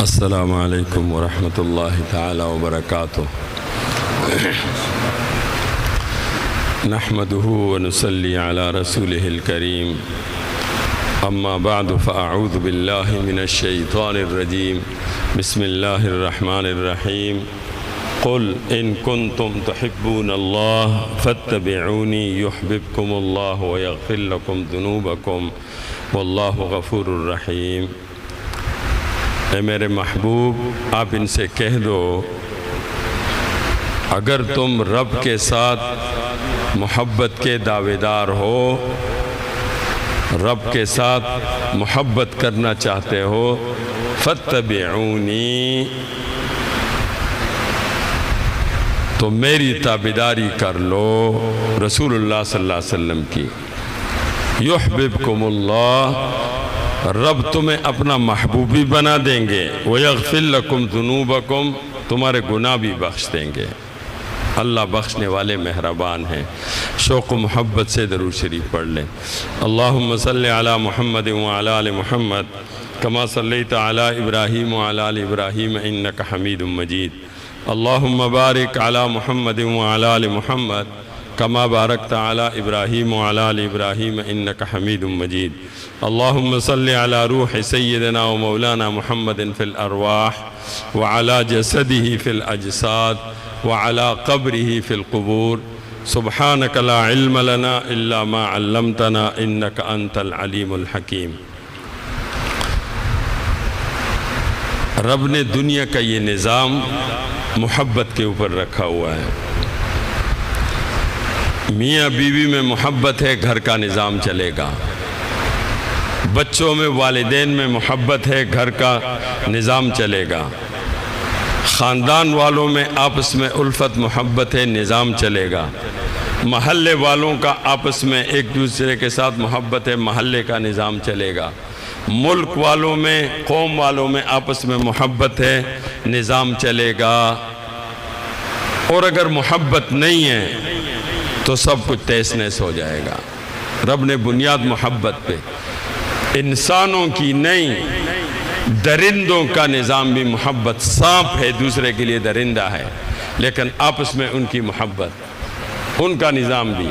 السلام علیکم ورحمۃ اللہ تعالی وبرکاتہ۔ نحمدہ ونصلی علی رسولہ الکریم، اما بعد فاعوذ باللہ من الشیطان الرجیم، بسم اللہ الرحمن الرحیم۔ قل ان کنتم تحبون اللہ فاتبعونی یحببکم اللہ ویغفر لکم ذنوبکم واللہ غفور الرحیم۔ اے میرے محبوب، آپ ان سے کہہ دو اگر تم رب کے ساتھ محبت کے دعوے دار ہو، رب کے ساتھ محبت کرنا چاہتے ہو، فاتبعونی، تو میری تابعداری کر لو، رسول اللہ صلی اللہ علیہ وسلم کی۔ یحببکم اللہ، رب تمہیں اپنا محبوبی بنا دیں گے، وَيَغْفِرْ لَكُمْ ذُنُوبَكُمْ، تمہارے گناہ بھی بخش دیں گے۔ اللہ بخشنے والے مہربان ہیں۔ شوق و محبت سے درود شریف پڑھ لیں۔ اللہم صلی علی محمد وعلی آل محمد کما صلیت علی ابراہیم وعلی آل ابراہیم انک حمید مجید۔ اللہم بارک علی محمد وعلی آل محمد کما بارکت علی ابراہیم وعلی آل ابراہیم انک حمید مجید۔ اللہم صلی علی روح سیدنا و مولانا محمد فی الارواح وعلی جسدہ فی الاجساد وعلی قبرہ فی القبور۔ سبحانک لا علم لنا الا ما علمتنا انک انت العلیم الحکیم۔ رب نے دنیا کا یہ نظام محبت کے اوپر رکھا ہوا ہے۔ میاں بیوی میں محبت ہے، گھر کا نظام چلے گا۔ بچوں میں، والدین میں محبت ہے، گھر کا نظام چلے گا۔ خاندان والوں میں آپس میں الفت محبت ہے، نظام چلے گا۔ محلے والوں کا آپس میں ایک دوسرے کے ساتھ محبت ہے، محلے کا نظام چلے گا۔ ملک والوں میں، قوم والوں میں آپس میں محبت ہے، نظام چلے گا۔ اور اگر محبت نہیں ہے تو سب کچھ تہس نہس ہو جائے گا۔ رب نے بنیاد محبت پہ، انسانوں کی نہیں، درندوں کا نظام بھی محبت۔ سانپ ہے، دوسرے کے لیے درندہ ہے، لیکن آپس میں ان کی محبت، ان کا نظام بھی۔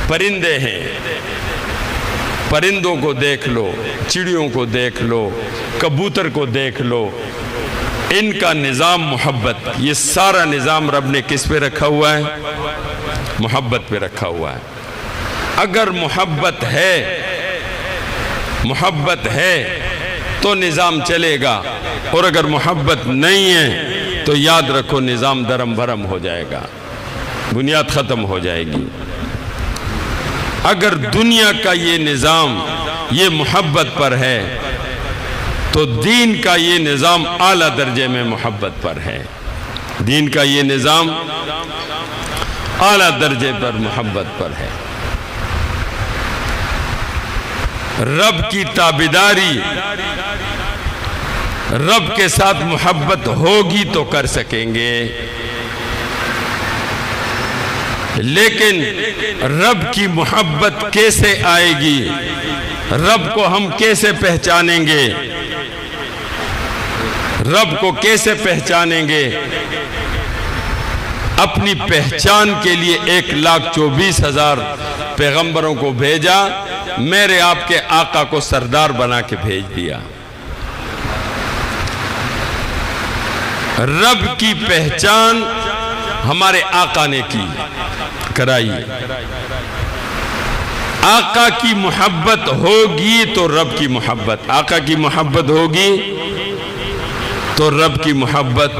پرندے ہیں، پرندوں کو دیکھ لو، چڑیوں کو دیکھ لو، کبوتر کو دیکھ لو، ان کا نظام محبت۔ یہ سارا نظام رب نے کس پہ رکھا ہوا ہے؟ محبت پہ رکھا ہوا ہے۔ اگر محبت ہے تو نظام چلے گا، اور اگر محبت نہیں ہے تو یاد رکھو نظام درم بھرم ہو جائے گا، بنیاد ختم ہو جائے گی۔ اگر دنیا کا یہ نظام یہ محبت پر ہے تو دین کا یہ نظام اعلیٰ درجے میں محبت پر ہے۔ دین کا یہ نظام اعلیٰ درجے پر محبت پر ہے۔ رب کی تابعداری، رب کے ساتھ محبت ہوگی تو کر سکیں گے، لیکن رب کی محبت کیسے آئے گی؟ رب کو ہم کیسے پہچانیں گے؟ رب کو کیسے پہچانیں گے؟ اپنی پہچان کے لیے 1,24,000 پیغمبروں کو بھیجا، میرے آپ کے آقا کو سردار بنا کے بھیج دیا۔ رب کی پہچان ہمارے آقا نے کی، کرائی۔ آقا کی محبت ہوگی تو رب کی محبت، آقا کی محبت ہوگی تو رب کی محبت،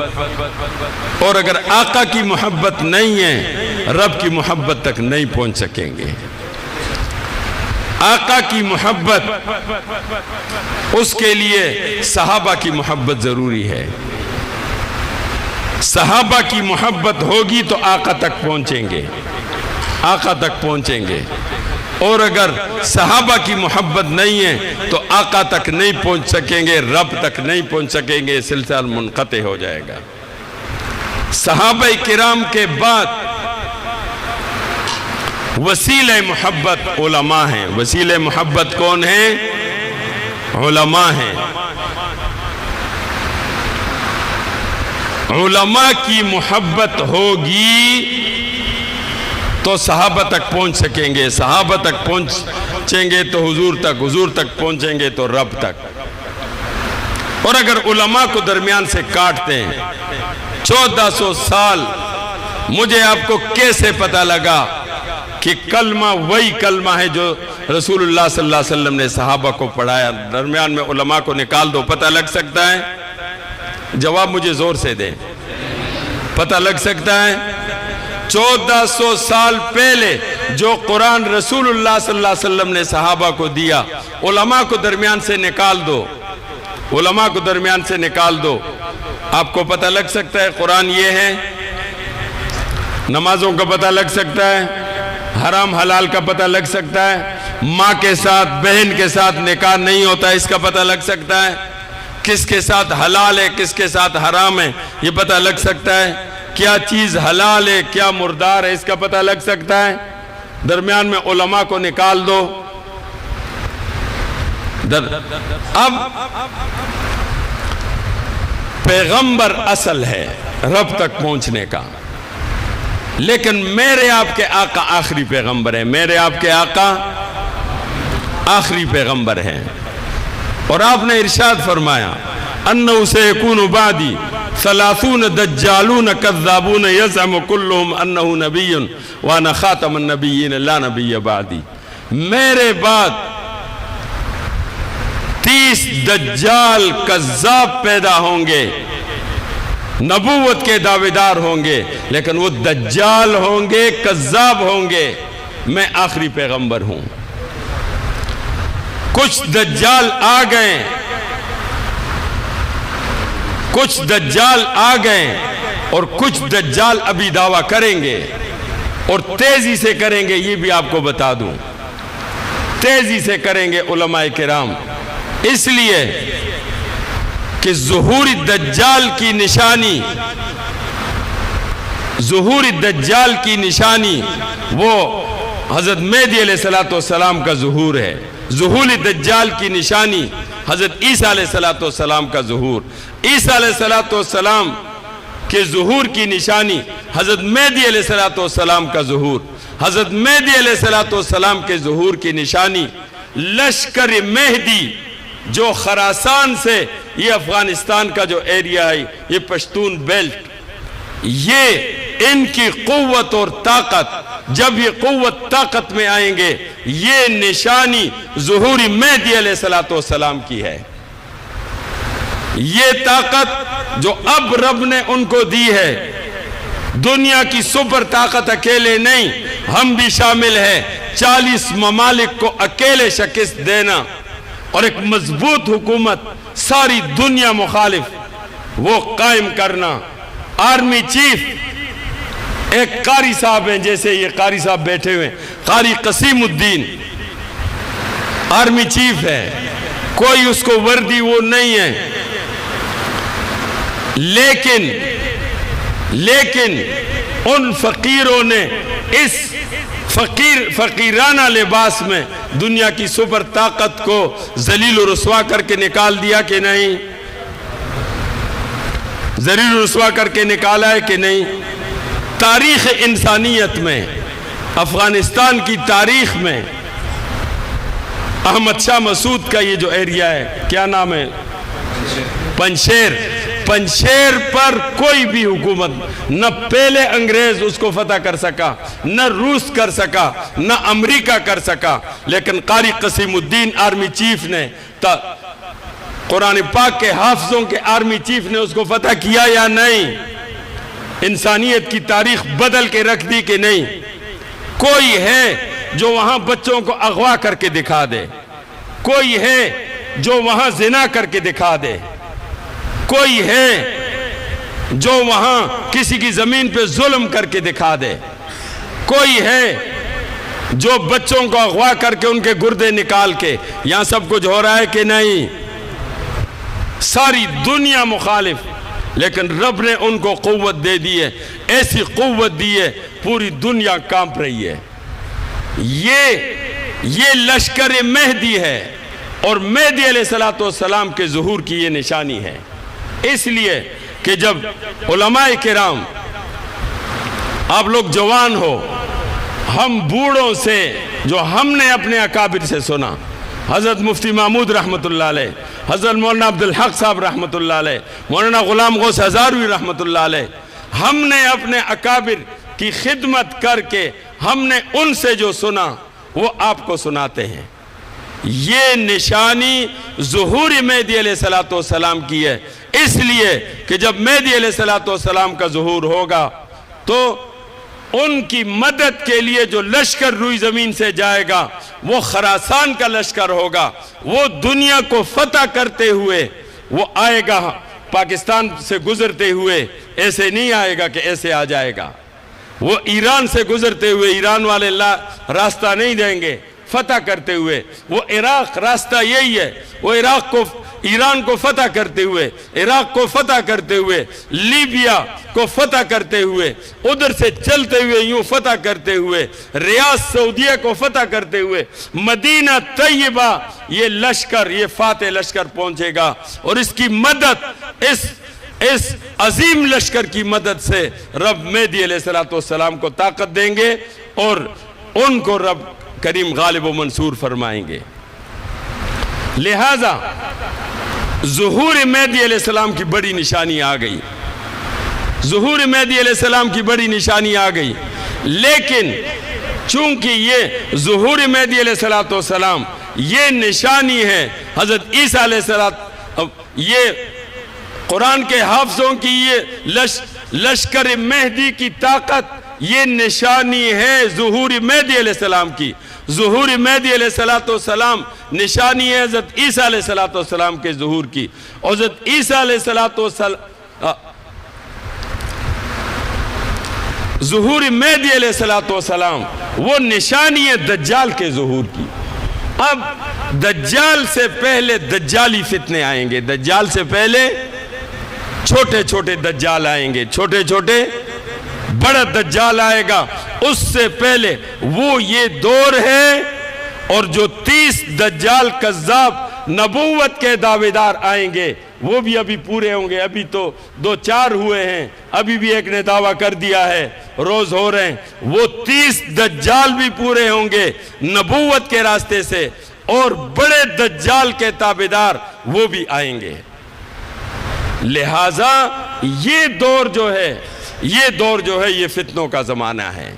اور اگر آقا کی محبت نہیں ہے رب کی محبت تک نہیں پہنچ سکیں گے۔ آقا کی محبت، اس کے لیے صحابہ کی محبت ضروری ہے۔ صحابہ کی محبت ہوگی تو آقا تک پہنچیں گے، آقا تک پہنچیں گے، اور اگر صحابہ کی محبت نہیں ہے تو آقا تک نہیں پہنچ سکیں گے، رب تک نہیں پہنچ سکیں گے، سلسلہ منقطع ہو جائے گا۔ صحابہ کرام کے بعد وسیلہ محبت علماء ہیں۔ وسیلہ محبت کون ہیں؟ علماء ہیں۔ علماء کی محبت ہوگی تو صحابہ تک پہنچ سکیں گے، صحابہ تک پہنچیں گے تو حضور تک پہنچیں گے تو رب تک۔ اور اگر علماء کو درمیان سے کاٹتے ہیں، 1400 سال مجھے آپ کو کیسے پتہ لگا کہ کلمہ وہی کلمہ ہے جو رسول اللہ صلی اللہ علیہ وسلم نے صحابہ کو پڑھایا؟ درمیان میں علماء کو نکال دو، پتہ لگ سکتا ہے؟ جواب مجھے زور سے دیں، پتہ لگ سکتا ہے؟ 1400 سال پہلے جو قرآن رسول اللہ صلی اللہ علیہ وسلم نے صحابہ کو دیا، علماء کو درمیان سے نکال دو، علماء کو درمیان سے نکال دو، آپ کو پتہ لگ سکتا ہے قرآن یہ ہے؟ نمازوں کا پتہ لگ سکتا ہے؟ حرام حلال کا پتہ لگ سکتا ہے؟ ماں کے ساتھ بہن کے ساتھ نکاح نہیں ہوتا اس کا پتہ لگ سکتا ہے؟ کس کے ساتھ حلال ہے کس کے ساتھ حرام ہے یہ پتہ لگ سکتا ہے؟ کیا چیز حلال ہے کیا مردار ہے اس کا پتہ لگ سکتا ہے؟ درمیان میں علماء کو نکال دو۔ اب پیغمبر اصل ہے رب تک پہنچنے کا، لیکن میرے آپ کے آقا آخری پیغمبر ہیں، میرے آپ کے آقا آخری پیغمبر ہیں۔ اور آپ نے ارشاد فرمایا انہو سیکون بعدی 30 دجالون کذابون یزعم کلہم انہو نبی وانا خاتم النبیین لا نبی بعدی، میرے بعد 30 دجال کذاب پیدا ہوں گے، نبوت کے دعویدار ہوں گے، لیکن وہ دجال ہوں گے کذاب ہوں گے، میں آخری پیغمبر ہوں۔ کچھ دجال آ گئے، کچھ دجال آ گئے اور کچھ دجال ابھی دعویٰ کریں گے اور تیزی سے کریں گے، یہ بھی آپ کو بتا دوں، تیزی سے کریں گے علماء کرام، اس لیے کہ ظہور دجال کی نشانی، ظہور دجال کی نشانی وہ حضرت مہدی علیہ السلام کا ظہور ہے، ظہور دجال کی نشانی حضرت عیسیٰ علیہ السلام کا ظہور، عیسیٰ علیہ السلام کے ظہور کی نشانی حضرت مہدی علیہ السلام کا ظہور، حضرت مہدی علیہ السلام کے ظہور کی نشانی لشکر مہدی جو خراسان سے یہ افغانستان کا جو ایریا ہے یہ پشتون بیلٹ، یہ ان کی قوت اور طاقت، جب یہ قوت طاقت میں آئیں گے یہ نشانی ظہور مہدی علیہ السلام کی ہے۔ یہ طاقت جو اب رب نے ان کو دی ہے، دنیا کی سپر طاقت اکیلے نہیں، ہم بھی شامل ہیں، 40 ممالک کو اکیلے شکست دینا اور ایک مضبوط حکومت ساری دنیا مخالف وہ قائم کرنا۔ آرمی چیف ایک قاری صاحب ہیں، جیسے یہ قاری صاحب بیٹھے ہوئے، قاری قسیم الدین آرمی چیف ہے، کوئی اس کو وردی وہ نہیں ہے، لیکن ان فقیروں نے اس فقیرانہ لباس میں دنیا کی سپر طاقت کو ذلیل و رسوا کر کے نکال دیا کہ نہیں؟ ذلیل و رسوا کر کے نکالا ہے کہ نہیں؟ تاریخ انسانیت میں، افغانستان کی تاریخ میں احمد شاہ مسعود کا یہ جو ایریا ہے، کیا نام ہے؟ پنشیر پر کوئی بھی حکومت، نہ پہلے انگریز اس کو فتح کر سکا، نہ روس کر سکا، نہ امریکہ کر سکا، لیکن قاری قسیم الدین آرمی چیف نے، قرآن پاک کے حافظوں کے آرمی چیف نے اس کو فتح کیا یا نہیں؟ انسانیت کی تاریخ بدل کے رکھ دی کہ نہیں؟ کوئی ہے جو وہاں بچوں کو اغوا کر کے دکھا دے، کوئی ہے جو وہاں زنا کر کے دکھا دے، کوئی ہے جو وہاں کسی کی زمین پہ ظلم کر کے دکھا دے، کوئی ہے جو بچوں کو اغوا کر کے ان کے گردے نکال کے، یہاں سب کچھ ہو رہا ہے کہ نہیں؟ ساری دنیا مخالف، لیکن رب نے ان کو قوت دے دی ہے، ایسی قوت دی ہے پوری دنیا کانپ رہی ہے۔ یہ لشکر مہدی ہے اور مہدی علیہ السلام کے ظہور کی یہ نشانی ہے۔ اس لیے کہ جب علماء کرام آپ لوگ جوان ہو، ہم بوڑھوں سے جو ہم نے اپنے اکابر سے سنا، حضرت مفتی محمود رحمۃ اللہ علیہ، حضرت مولانا عبدالحق صاحب رحمۃ اللہ علیہ، مولانا غلام غوث ہزاروی رحمۃ اللہ علیہ، ہم نے اپنے اکابر کی خدمت کر کے ہم نے ان سے جو سنا وہ آپ کو سناتے ہیں۔ یہ نشانی ظہور مہدی علیہ السلام کی ہے، اس لیے کہ جب مہدی علیہ السلام کا ظہور ہوگا تو ان کی مدد کے لیے جو لشکر روئی زمین سے جائے گا وہ خراسان کا لشکر ہوگا، وہ دنیا کو فتح کرتے ہوئے وہ آئے گا، پاکستان سے گزرتے ہوئے ایسے نہیں آئے گا کہ ایسے آ جائے گا، وہ ایران سے گزرتے ہوئے، ایران والے راستہ نہیں دیں گے، فتح کرتے ہوئے، وہ عراق راستہ یہی ہے، وہ ایران کو فتح کرتے ہوئے، عراق کو فتح کرتے ہوئے، لیبیا کو فتح کرتے ہوئے، ادھر سے چلتے ہوئے یوں فتح کرتے ہوئے، ریاض سعودیہ کو فتح کرتے ہوئے مدینہ طیبہ یہ لشکر، یہ فاتح لشکر پہنچے گا، اور اس کی مدد، اس عظیم لشکر کی مدد سے رب مہدی علیہ السلام کو طاقت دیں گے اور ان کو رب کریم غالب و منصور فرمائیں گے۔ لہذا ظہور مہدی علیہ السلام کی بڑی نشانی آ گئی، ظہور مہدی علیہ السلام کی بڑی نشانی آ گئی، لیکن چونکہ یہ ظہور مہدی علیہ السلام یہ نشانی ہے حضرت عیسیٰ علیہ السلام، یہ قرآن کے حافظوں کی یہ لشکر مہدی کی طاقت یہ نشانی ہے ظہور مہدی علیہ السلام کی، ظہور مہدی علیہ السلام نشانی ہے حضرت عیسیٰ علیہ السلام کے ظہور کی۔ حضرت عیسیٰ علیہ السلام ظہور مہدی علیہ السلام وہ نشانی ہے دجال کے ظہور کی۔ اب دجال سے پہلے دجالی فتنے آئیں گے، دجال سے پہلے چھوٹے چھوٹے دجال آئیں گے، چھوٹے چھوٹے، بڑا دجال آئے گا، اس سے پہلے وہ یہ دور ہے، اور جو 30 دجال کذاب نبوت کے دعویدار آئیں گے وہ بھی ابھی پورے ہوں گے، ابھی تو 2-4 ہوئے ہیں، ابھی بھی ایک نے دعویٰ کر دیا ہے، روز ہو رہے ہیں، وہ 30 دجال بھی پورے ہوں گے نبوت کے راستے سے، اور بڑے دجال کے تابعدار وہ بھی آئیں گے۔ لہٰذا یہ دور جو ہے یہ فتنوں کا زمانہ ہے،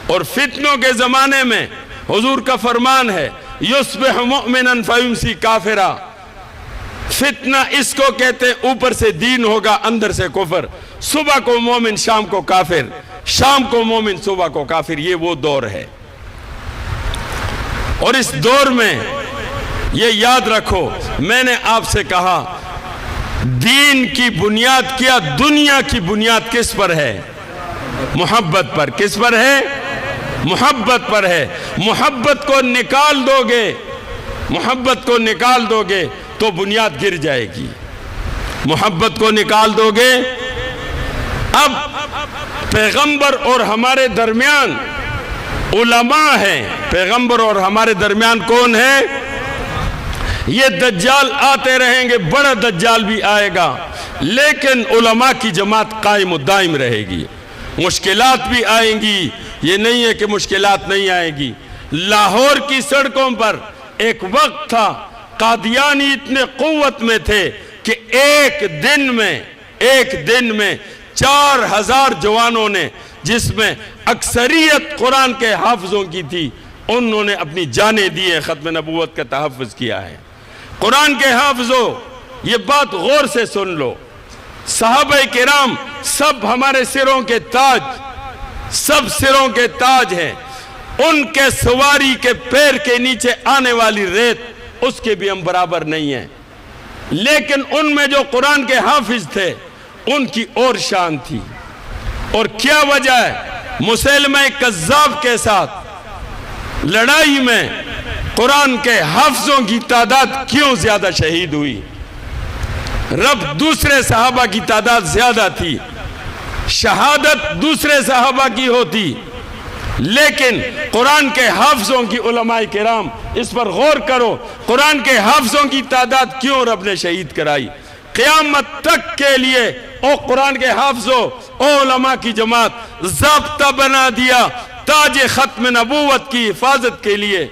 اور فتنوں کے زمانے میں حضور کا فرمان ہے یصبح مؤمنا فیمسی کافرا، فتنہ اس کو کہتے ہیں اوپر سے دین ہوگا اندر سے کفر، صبح کو مومن شام کو کافر، شام کو مومن صبح کو کافر، یہ وہ دور ہے۔ اور اس دور میں یہ یاد رکھو، میں نے آپ سے کہا دین کی بنیاد کیا، دنیا کی بنیاد کس پر ہے؟ محبت پر۔ کس پر ہے؟ محبت پر ہے۔ محبت کو نکال دو گے، محبت کو نکال دو گے تو بنیاد گر جائے گی، محبت کو نکال دو گے۔ اب پیغمبر اور ہمارے درمیان علماء ہیں، پیغمبر اور ہمارے درمیان کون ہے؟ یہ دجال آتے رہیں گے، بڑا دجال بھی آئے گا، لیکن علماء کی جماعت قائم و دائم رہے گی۔ مشکلات بھی آئیں گی، یہ نہیں ہے کہ مشکلات نہیں آئیں گی۔ لاہور کی سڑکوں پر ایک وقت تھا قادیانی اتنے قوت میں تھے کہ ایک دن میں 4000 جوانوں نے، جس میں اکثریت قرآن کے حافظوں کی تھی، انہوں نے اپنی جانیں دی ہیں، ختم نبوت کا تحفظ کیا ہے۔ قرآن کے حافظوں یہ بات غور سے سن لو، صحابہ کرام سب ہمارے سروں کے تاج، سب سروں کے تاج ہیں، ان کے سواری کے پیر کے نیچے آنے والی ریت اس کے بھی ہم برابر نہیں ہیں، لیکن ان میں جو قرآن کے حافظ تھے ان کی اور شان تھی۔ اور کیا وجہ ہے؟ مسیلمہ کذاب کے ساتھ لڑائی میں قرآن کے حافظوں کی تعداد کیوں زیادہ شہید ہوئی؟ رب دوسرے صحابہ کی تعداد زیادہ تھی، شہادت دوسرے صحابہ کی ہوتی، لیکن قرآن کے حافظوں کی علماء کرام اس پر غور کرو، قرآن کے حافظوں کی تعداد کیوں رب نے شہید کرائی؟ قیامت تک کے لیے او قرآن کے حافظوں، او علماء کی جماعت، ضابطہ بنا دیا تاج ختم نبوت کی حفاظت کے لیے،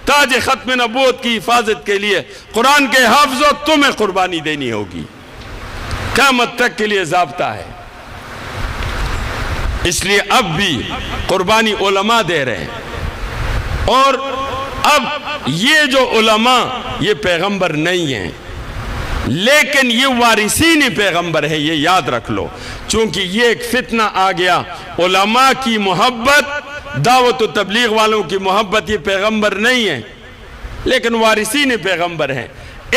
تاج ختم نبوت کی حفاظت کے لیے قرآن کے حافظوں تمہیں قربانی دینی ہوگی، قیامت تک کے لیے ضابطہ ہے۔ اس لیے اب بھی قربانی علماء دے رہے ہیں، اور اب یہ جو علماء یہ پیغمبر نہیں ہیں، لیکن یہ وارثین پیغمبر ہے، یہ یاد رکھ لو، چونکہ یہ ایک فتنہ آ گیا، علماء کی محبت، دعوت و تبلیغ والوں کی محبت یہ پیغمبر نہیں ہے لیکن وارثین پیغمبر ہیں،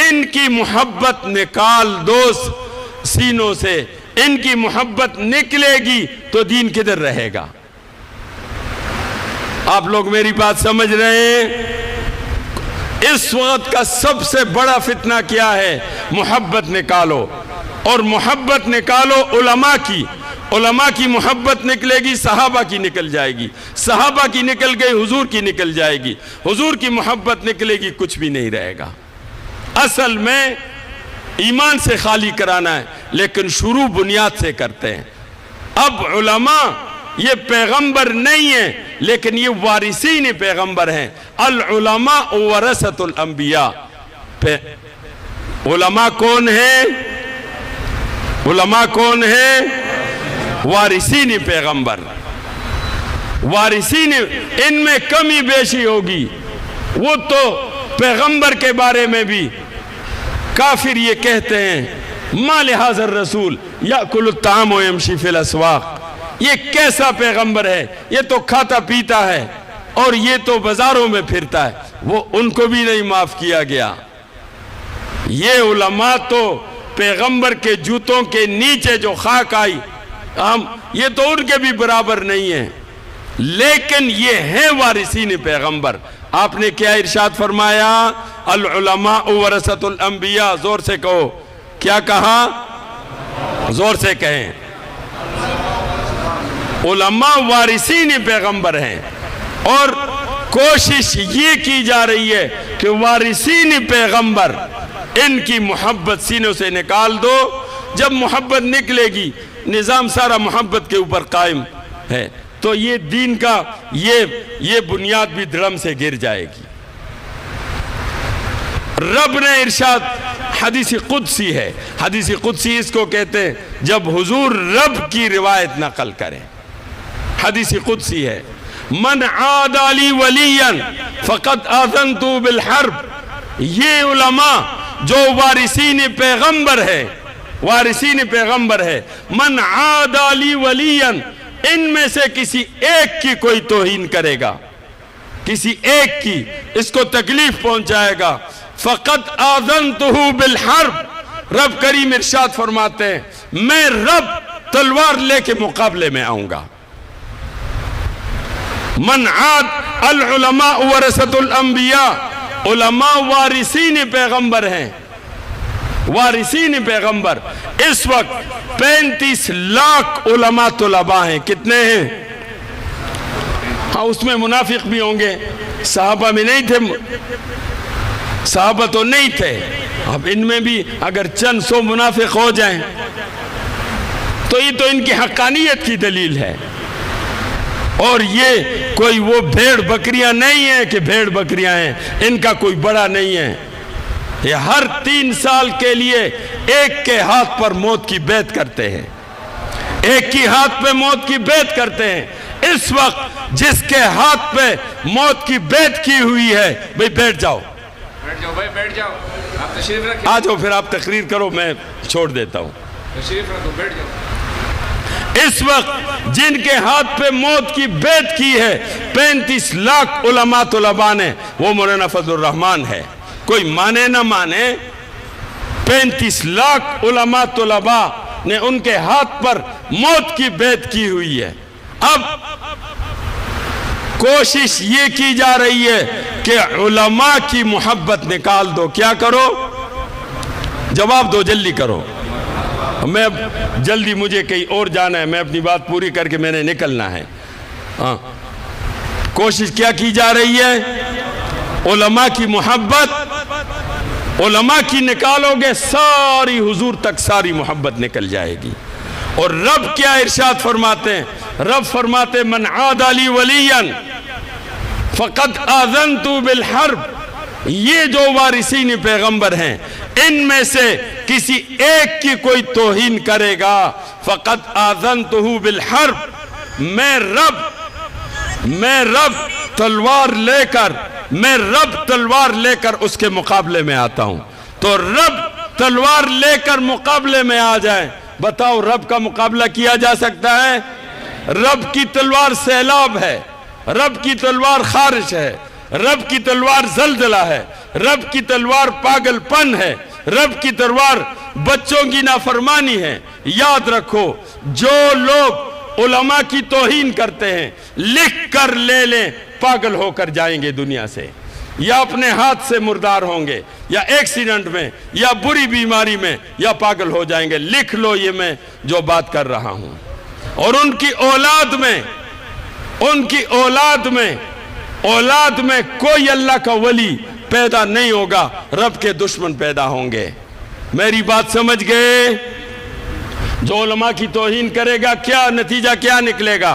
ان کی محبت نکال دو سینوں سے، ان کی محبت نکلے گی تو دین کدھر رہے گا؟ آپ لوگ میری بات سمجھ رہے ہیں؟ اس وقت کا سب سے بڑا فتنہ کیا ہے؟ محبت نکالو، اور محبت نکالو علماء کی، علماء کی محبت نکلے گی، صحابہ کی نکل جائے گی، صحابہ کی نکل گئی حضور کی نکل جائے گی، حضور کی محبت نکلے گی، کچھ بھی نہیں رہے گا۔ اصل میں ایمان سے خالی کرانا ہے، لیکن شروع بنیاد سے کرتے ہیں۔ اب علماء یہ پیغمبر نہیں ہیں لیکن یہ وارثین پیغمبر ہیں، العلماء ورثۃ الانبیاء۔ علماء کون ہیں؟ علماء کون ہیں؟ وارثین پیغمبر۔ وارثین، ان میں کمی بیشی ہوگی، وہ تو پیغمبر کے بارے میں بھی کافر یہ کہتے ہیں ما لہذا الرسول یاکل الطعام ویمشی فی الاسواق، یہ کیسا پیغمبر ہے، یہ تو کھاتا پیتا ہے اور یہ تو بازاروں میں پھرتا ہے، وہ ان کو بھی نہیں معاف کیا گیا۔ یہ علماء تو پیغمبر کے جوتوں کے نیچے جو خاک آئی، یہ تو ان کے بھی برابر نہیں ہیں، لیکن یہ ہیں وارثین پیغمبر۔ آپ نے کیا ارشاد فرمایا؟ العلماء ورثۃ الانبیاء، زور سے کہو، کیا کہا؟ زور سے کہیں، علماء وارثین پیغمبر ہیں، اور کوشش یہ کی جا رہی ہے کہ وارثین پیغمبر ان کی محبت سینوں سے نکال دو۔ جب محبت نکلے گی، نظام سارا محبت کے اوپر قائم ہے، تو یہ دین کا یہ بنیاد بھی دھڑم سے گر جائے گی۔ رب نے ارشاد، حدیث قدسی ہے، حدیث قدسی اس کو کہتے ہیں جب حضور رب کی روایت نقل کریں، حدیث قدسی ہے، من عاد لی ولیا فقد آذنت بالحرب۔ یہ علماء جو وارثین پیغمبر ہے، وارثین پیغمبر ہے، من عاد لی ولیا، ان میں سے کسی ایک کی کوئی توہین کرے گا، کسی ایک کی اس کو تکلیف پہنچائے گا، فقط آذنتہ بالحرب، رب کریم ارشاد فرماتے ہیں میں رب تلوار لے کے مقابلے میں آؤں گا۔ من عاد، العلماء ورثۃ الانبیاء، علماء وارثین پیغمبر ہیں، وارثین پیغمبر۔ اس وقت 35 لاکھ علماء طلباء ہیں، کتنے ہیں؟ ہاں اس میں منافق بھی ہوں گے، صحابہ میں نہیں تھے، صحابہ تو نہیں تھے، اب ان میں بھی اگر چند سو منافق ہو جائیں تو یہ تو ان کی حقانیت کی دلیل ہے، اور یہ کوئی وہ بھیڑ بکریاں نہیں ہیں کہ بھیڑ بکریاں ہیں، ان کا کوئی بڑا نہیں ہے، یہ ہر 3 سال کے لیے ایک کے ہاتھ پر موت کی بیعت کرتے ہیں، ایک کی ہاتھ پہ موت کی بیعت کرتے ہیں۔ اس وقت جس کے ہاتھ پہ موت کی بیعت کی ہوئی ہے، بھئی بیٹھ جاؤ، بیٹھ جاؤ بھائی، بیٹھ جاؤ، آپ تشریف رکھیں، آ جاؤ، پھر آپ تقریر کرو، میں چھوڑ دیتا ہوں۔ تشریف رکھو، بیٹھ جاؤ۔ اس وقت جن کے ہاتھ پہ موت کی بیعت کی ہے 35 لاکھ علماء طلباء نے، وہ مولانا فضل الرحمان ہے، کوئی مانے نہ مانے، 35 لاکھ علماء طلباء نے ان کے ہاتھ پر موت کی بیعت کی ہوئی ہے۔ اب کوشش یہ کی جا رہی ہے کہ علماء کی محبت نکال دو، کیا کرو؟ جواب دو، جلدی کرو، میں جلدی مجھے کہیں اور جانا ہے، میں اپنی بات پوری کر کے میں نے نکلنا ہے۔ کوشش کیا کی جا رہی ہے؟ علماء کی محبت علماء کی نکالو گے ساری حضور تک ساری محبت نکل جائے گی۔ اور رب کیا ارشاد فرماتے ہیں؟ رب فرماتے من عاد لی ولیا فقد آذنت بالحرب، یہ جو وارثین پیغمبر ہیں ان میں سے کسی ایک کی کوئی توہین کرے گا فقد آذنتہ بالحرب، میں رب تلوار لے کر اس کے مقابلے میں آتا ہوں۔ تو رب تلوار لے کر مقابلے میں آ جائے، بتاؤ رب کا مقابلہ کیا جا سکتا ہے؟ رب کی تلوار سیلاب ہے، رب کی تلوار خارش ہے، رب کی تلوار زلزلہ ہے، رب کی تلوار پاگل پن ہے، رب کی تلوار بچوں کی نافرمانی ہے۔ یاد رکھو، جو لوگ علماء کی توہین کرتے ہیں لکھ کر لے لیں، پاگل ہو کر جائیں گے دنیا سے، یا اپنے ہاتھ سے مردار ہوں گے، یا ایکسیڈنٹ میں، یا بری بیماری میں، یا پاگل ہو جائیں گے۔ لکھ لو یہ میں جو بات کر رہا ہوں۔ اور ان کی اولاد میں کوئی اللہ کا ولی پیدا نہیں ہوگا، رب کے دشمن پیدا ہوں گے۔ میری بات سمجھ گئے؟ جو علماء کی توہین کرے گا کیا نتیجہ کیا نکلے گا؟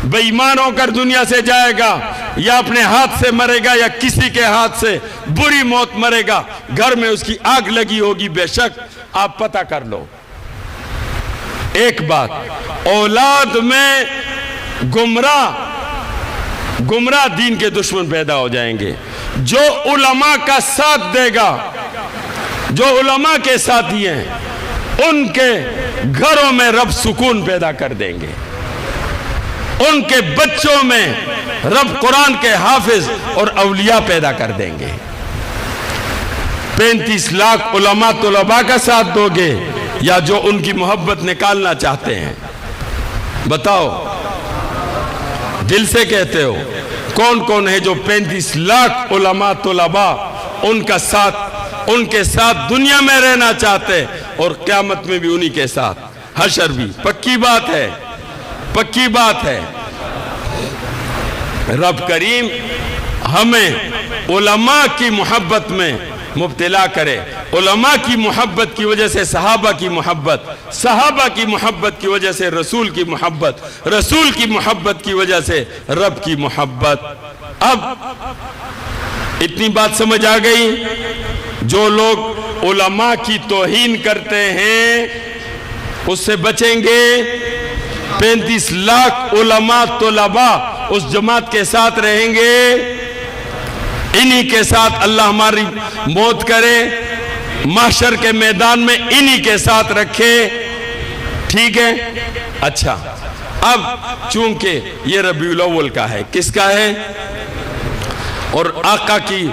بے ایمان ہو کر دنیا سے جائے گا، یا اپنے ہاتھ سے مرے گا، یا کسی کے ہاتھ سے بری موت مرے گا، گھر میں اس کی آگ لگی ہوگی بے شک۔ آپ پتہ کر لو ایک بات، اولاد میں گمراہ دین کے دشمن پیدا ہو جائیں گے۔ جو علماء کا ساتھ دے گا، جو علماء کے ساتھی ہیں، ان کے گھروں میں رب سکون پیدا کر دیں گے، ان کے بچوں میں رب قرآن کے حافظ اور اولیاء پیدا کر دیں گے۔ 35 لاکھ علماء طلباء کا ساتھ دو گے یا جو ان کی محبت نکالنا چاہتے ہیں؟ بتاؤ، دل سے کہتے ہو کون کون ہے جو 35 لاکھ علماء طلباء ان کے ساتھ دنیا میں رہنا چاہتے اور قیامت میں بھی انہی کے ساتھ، حشر بھی؟ پکی بات ہے۔ رب کریم ہمیں علماء کی محبت میں مبتلا کرے۔ علماء کی محبت کی وجہ سے صحابہ کی محبت، صحابہ کی محبت کی وجہ سے رسول کی محبت، رسول کی محبت کی وجہ سے رب کی محبت۔ اب اتنی بات سمجھ آ گئی؟ جو لوگ علماء کی توہین کرتے ہیں اس سے بچیں گے۔ 35 لاکھ علماء طلباء اس جماعت کے ساتھ رہیں گے، انہی کے ساتھ اللہ ہماری موت کرے، محشر کے میدان میں انہی کے ساتھ رکھے، ٹھیک ہے؟ اچھا، اب چونکہ یہ ربیع الاول کا ہے، کس کا ہے؟ اور آقا کی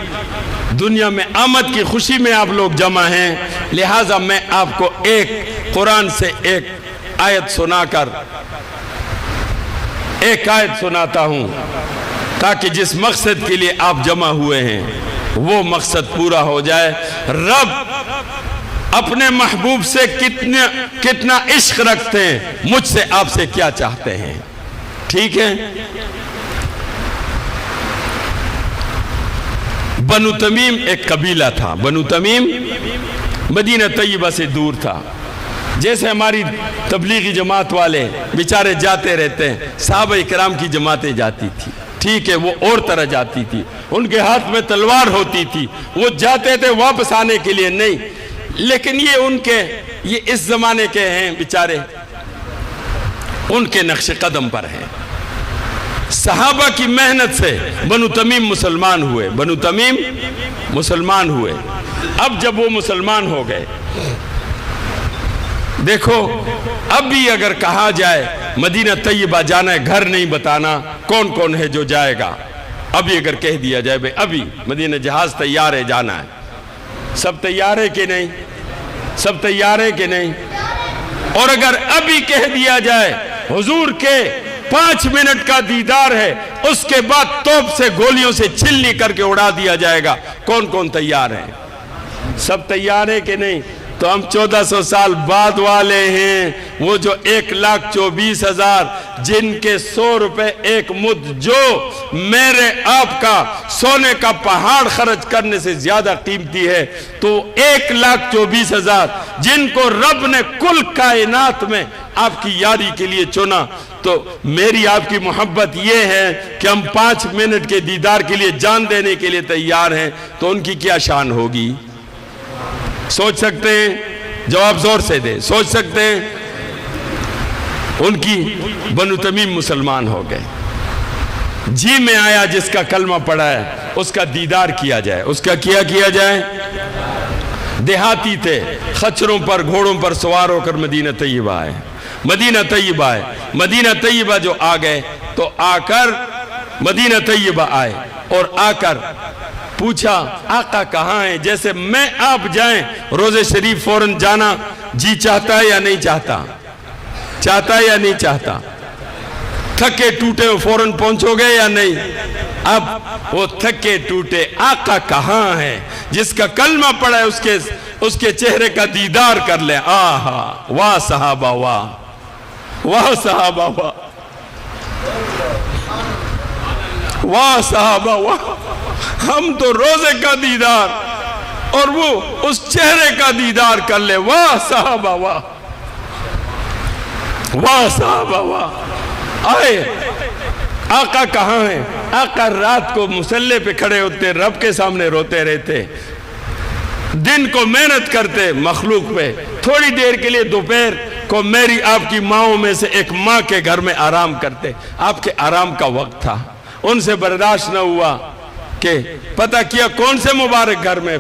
دنیا میں آمد کی خوشی میں آپ لوگ جمع ہیں، لہٰذا میں آپ کو ایک قرآن سے ایک آیت سنا کر ایک آیت سناتا ہوں تاکہ جس مقصد کے لیے آپ جمع ہوئے ہیں وہ مقصد پورا ہو جائے۔ رب اپنے محبوب سے کتنا عشق رکھتے ہیں، مجھ سے آپ سے کیا چاہتے ہیں، ٹھیک ہے؟ بنو تمیم ایک قبیلہ تھا۔ بنو تمیم مدینہ طیبہ سے دور تھا۔ جیسے ہماری تبلیغی جماعت والے بیچارے جاتے رہتے ہیں، صحابہ اکرام کی جماعتیں جاتی تھی، ٹھیک ہے، وہ اور طرح جاتی تھی، ان کے ہاتھ میں تلوار ہوتی تھی، وہ جاتے تھے واپس آنے کے لیے نہیں۔ لیکن یہ اس زمانے کے ہیں بیچارے، ان کے نقش قدم پر ہیں۔ صحابہ کی محنت سے بنو تمیم مسلمان ہوئے۔ اب جب وہ مسلمان ہو گئے، دیکھو اب بھی اگر کہا جائے مدینہ طیبہ جانا ہے، گھر نہیں بتانا کون کون ہے جو جائے گا، ابھی اگر کہہ دیا جائے بھئی ابھی مدینہ جہاز تیار ہے جانا ہے، سب تیار ہے کہ نہیں؟ سب تیار ہے کہ نہیں؟ اور اگر ابھی کہہ دیا جائے حضور کے 5 منٹ کا دیدار ہے، اس کے بعد توپ سے گولیوں سے چھلنی کر کے اڑا دیا جائے گا، کون کون تیار ہیں؟ سب تیار ہے کہ نہیں؟ تو ہم 1400 سال بعد والے ہیں، وہ جو 1,24,000 جن کے 100 روپے ایک مد جو میرے آپ کا سونے کا پہاڑ خرچ کرنے سے زیادہ قیمتی ہے، تو 1,24,000 جن کو رب نے کل کائنات میں آپ کی یاری کے لیے چنا، تو میری آپ کی محبت یہ ہے کہ ہم 5 منٹ کے دیدار کے لیے جان دینے کے لیے تیار ہیں، تو ان کی کیا شان ہوگی؟ سوچ سکتے ہیں؟ جواب زور سے دے، سوچ سکتے ہیں؟ ان کی بنو تمیم مسلمان ہو گئے، جی میں آیا جس کا کلمہ پڑھا ہے اس کا دیدار کیا جائے، اس کا کیا جائے؟ دیہاتی تھے، خچروں پر گھوڑوں پر سوار ہو کر مدینہ طیبہ آئے، مدینہ طیبہ جو آ گئے تو آ کر مدینہ طیبہ آئے اور آ کر پوچھا آقا کہاں ہیں؟ جیسے میں آپ جائیں روزے شریف فوراً جانا جی چاہتا ہے یا نہیں چاہتا؟ چاہتا ہے یا نہیں چاہتا؟ تھکے ٹوٹے فوراً پہنچو گے یا نہیں؟ اب وہ تھکے ٹوٹے آقا کہاں ہے؟ جس کا کلمہ پڑھا ہے اس کے چہرے کا دیدار کر لے۔ آہا واہ صحابہ واہ صحابہ واہ صحابہ واہ، ہم تو روزے کا دیدار اور وہ اس چہرے کا دیدار کر لے۔ واہ صحابہ واہ صحابہ واہ۔ آئے آقا کہاں ہیں؟ آقا رات کو مصلی پہ کھڑے ہوتے، رب کے سامنے روتے رہتے، دن کو محنت کرتے مخلوق پہ، تھوڑی دیر کے لیے دوپہر کو میری آپ کی ماؤں میں سے ایک ماں کے گھر میں آرام کرتے۔ آپ کے آرام کا وقت تھا، ان سے برداشت نہ ہوا کہ پتہ کیا کون سے مبارک گھر میں